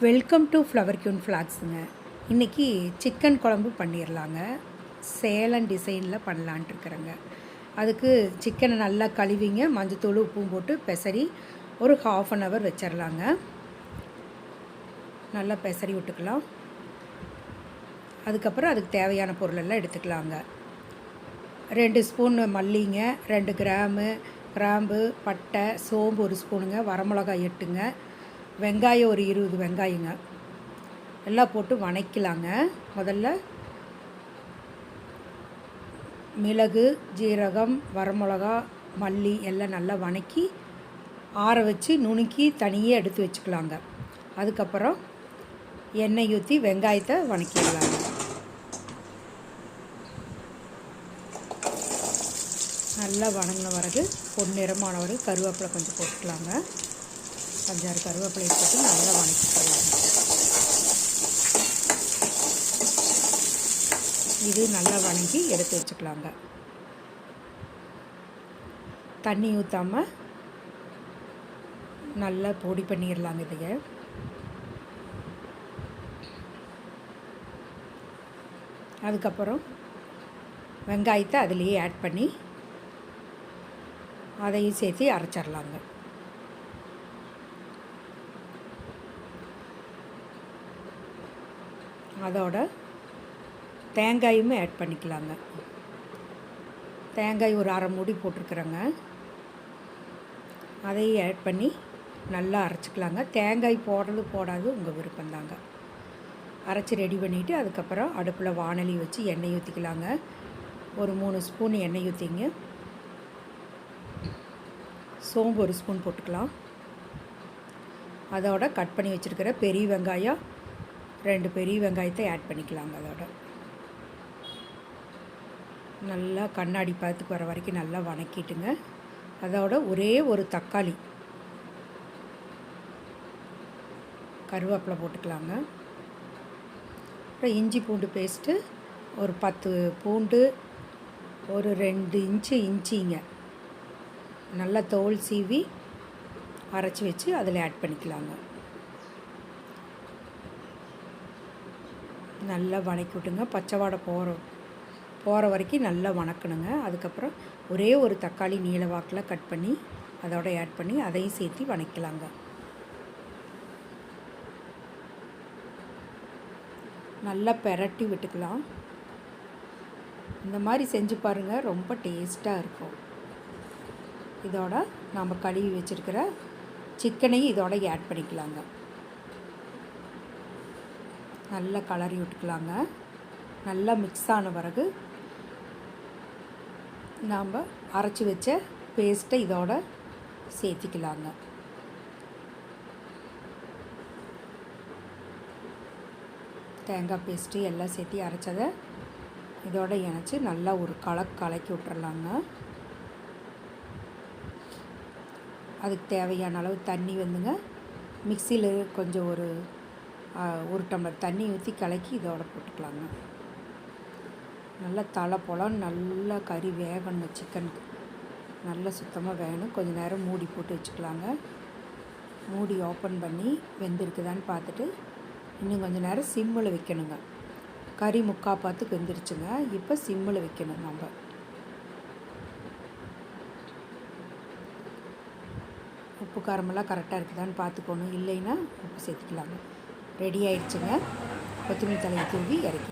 Welcome to Flower Queen ஃப்ளாக்ஸுங்க. இன்றைக்கி chicken குழம்பு பண்ணிடலாங்க. சேலன் டிசைனில் பண்ணலான்ட்டு இருக்கிறேங்க. அதுக்கு சிக்கனை நல்லா கழுவிங்க, மஞ்சத்தூள் உப்பும் போட்டு பெசரி ஒரு 1/2 hour வச்சிடலாங்க. நல்லா பெசரி விட்டுக்கலாம். அதுக்கப்புறம் அதுக்கு தேவையான பொருளெல்லாம் எடுத்துக்கலாங்க. 2 ஸ்பூன் மல்லிங்க, 2 கிராம்பு, பட்டை, சோம்பு 1 ஸ்பூனுங்க, வரமிளகாய் 8ங்க, வெங்காயம் ஒரு 20 வெங்காயங்க எல்லாம் போட்டு வணக்கலாங்க. முதல்ல மிளகு, ஜீரகம், வரமிளகா, மல்லி எல்லாம் நல்லா வணக்கி ஆற வச்சு நுணுக்கி தனியாக எடுத்து வச்சுக்கலாங்க. அதுக்கப்புறம் எண்ணெய் ஊற்றி வெங்காயத்தை வணக்கிடலாங்க. நல்லா வணங்கின பிறகு பொன்னிறமான பிறகு கருவேப்பிலை கொஞ்சம் போட்டுக்கலாங்க. 5-6 கருவேப்பிலை போட்டு நல்லா வணக்கிக்கலாம். இது நல்லா வணங்கி எடுத்து வச்சுக்கலாங்க. தண்ணி ஊற்றாமல் நல்லா பொடி பண்ணிடலாங்க. இதைய அதுக்கப்புறம் வெங்காயத்தை அதிலேயே ஆட் பண்ணி அதையும் சேர்த்து அரைச்சிடலாங்க. அதோட தேங்காயுமே ஆட் பண்ணிக்கலாங்க. தேங்காய் ஒரு 1/2 மூடி போட்டிருக்குறேங்க. அதையும் ஆட் பண்ணி நல்லா அரைச்சிக்கலாங்க. தேங்காய் போடுறது போடாது உங்கள் விருப்பந்தாங்க. அரைச்சி ரெடி பண்ணிவிட்டு அதுக்கப்புறம் அடுப்பில் வாணலி வச்சு எண்ணெய் ஊற்றிக்கலாங்க. ஒரு 3 ஸ்பூன் எண்ணெய் ஊற்றிங்க. சோம்பு 1 ஸ்பூன் போட்டுக்கலாம். அதோட கட் பண்ணி வச்சுருக்கிற பெரிய வெங்காயம் 2 பெரிய வெங்காயத்தை ஆட் பண்ணிக்கலாங்க. அதோட நல்லா கண்ணாடி பதத்துக்கு வர வரைக்கும் நல்லா வணக்கிட்டுங்க. அதோட ஒரே ஒரு தக்காளி, கருவேப்பிலை போட்டுக்கலாங்க. அப்புறம் இஞ்சி பூண்டு பேஸ்ட்டு ஒரு 10 பூண்டு, ஒரு 2 இன்ச்சு இஞ்சிங்க நல்லா தோல் சீவி அரைச்சி வச்சு அதில் ஆட் பண்ணிக்கலாங்க. நல்லா வணக்கி விட்டுங்க. பச்சை வாடை போகிற வரைக்கும் நல்லா வணக்கணுங்க. அதுக்கப்புறம் ஒரே ஒரு தக்காளி நீல வாக்கில் கட் பண்ணி அதோட ஆட் பண்ணி அதையும் சேர்த்து வணக்கலாங்க. நல்லா பெரட்டி விட்டுக்கலாம். இந்த மாதிரி செஞ்சு பாருங்கள், ரொம்ப டேஸ்ட்டாக இருக்கும். இதோட நாம் கழுவி வச்சுருக்கிற சிக்கனையும் இதோட ஆட் பண்ணிக்கலாங்க. நல்லா கலரி விட்டுக்கலாங்க. நல்லா மிக்ஸ் ஆன பிறகு நாம் அரைச்சி வச்ச பேஸ்ட்டை இதோட சேர்த்திக்கலாங்க. தேங்காய் பேஸ்ட்டு எல்லாம் சேர்த்தி அரைச்சதை இதோட இணைச்சி நல்லா ஒரு கலக்கி விட்டுறலாங்க. அதுக்கு தேவையான அளவு தண்ணி வந்துங்க. மிக்சியில் கொஞ்சம் ஒரு டம்ளர் தண்ணி ஊற்றி கலக்கி இதோட போட்டுக்கலாங்க. நல்லா தலை போல் நல்லா கறி வேகணுங்க. சிக்கனுக்கு நல்லா சுத்தமாக வேகணும். கொஞ்சம் நேரம் மூடி போட்டு வச்சுக்கலாங்க. மூடி ஓப்பன் பண்ணி வெந்திருக்குதான்னு பார்த்துட்டு இன்னும் கொஞ்சம் நேரம் சிம்மில் வைக்கணுங்க. கறி முக்கால் பார்த்துக்கு வெந்துருச்சுங்க. இப்போ சிம்மில் வைக்கணும். நம்ம உப்பு காரமெல்லாம் கரெக்டாக இருக்குதான்னு பார்த்துக்கணும். இல்லைன்னா உப்பு சேர்த்துக்கலாங்க. ரெடி ஆயிடுச்சுங்க. கொத்தமல்லி தலையை தூவி இறக்கி